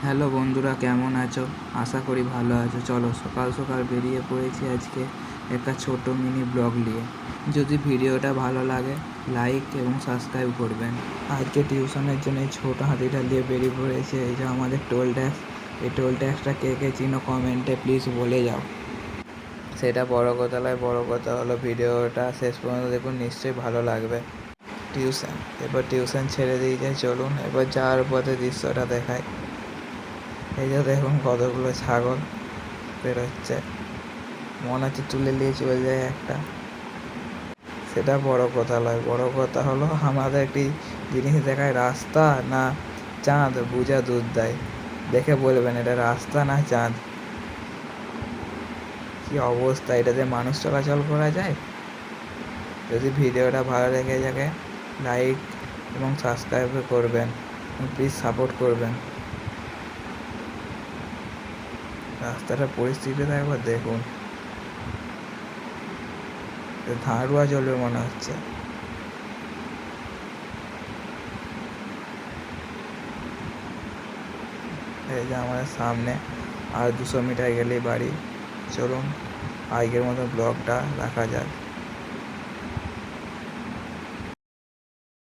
Hello বন্ধুরা, কেমন আছো? আশা করি ভালো আছো। চলো সকাল সকাল বেরিয়ে পড়েছি আজকে একটা ছোট মিনি ব্লগ নিয়ে। যদি ভিডিওটা ভালো লাগে লাইক এবং সাবস্ক্রাইব করবেন। আজকে টিউশনের জন্য এই ছোটো হাতিটা নিয়ে বেরিয়ে পড়েছে। এই যে আমাদের টোল ট্যাক্স। এই টোল ট্যাক্সটা কে কে চিনো কমেন্টে প্লিজ বলে যাও। সেটা বড় কথা নয়, বড় কথা হলো ভিডিওটা শেষ পর্যন্ত দেখুন, নিশ্চয়ই ভালো লাগবে। এবার টিউশন ছেড়ে দিয়েছে, চলুন এবার যাওয়ার পথে দৃশ্যটা দেখায়। এই যে দেখুন কতগুলো ছাগল বেরোচ্ছে, মনে হচ্ছে তুলে নিয়ে চলে যায় একটা। সেটা বড় কথা নয়, বড় কথা হলো আমাদের একটি জিনিস দেখায়, রাস্তা না চাঁদ বুঝা দুধ দেয়। দেখে বলবেন এটা রাস্তা না চাঁদ। কি অবস্থা, এটাতে মানুষ চলাচল করা যায়? যদি ভিডিওটা ভালো লেগে থাকে লাইক এবং সাবস্ক্রাইব করবেন, প্লিজ সাপোর্ট করবেন। রাস্তাটার পরিস্থিতিটা একবার দেখুন, ধারুয়া চলবে মনে হচ্ছে। এই যে আমাদের সামনে আর 200 মিটার গেলেই বাড়ি। চলুন আজকের মতো ব্লগটা রাখা যাক।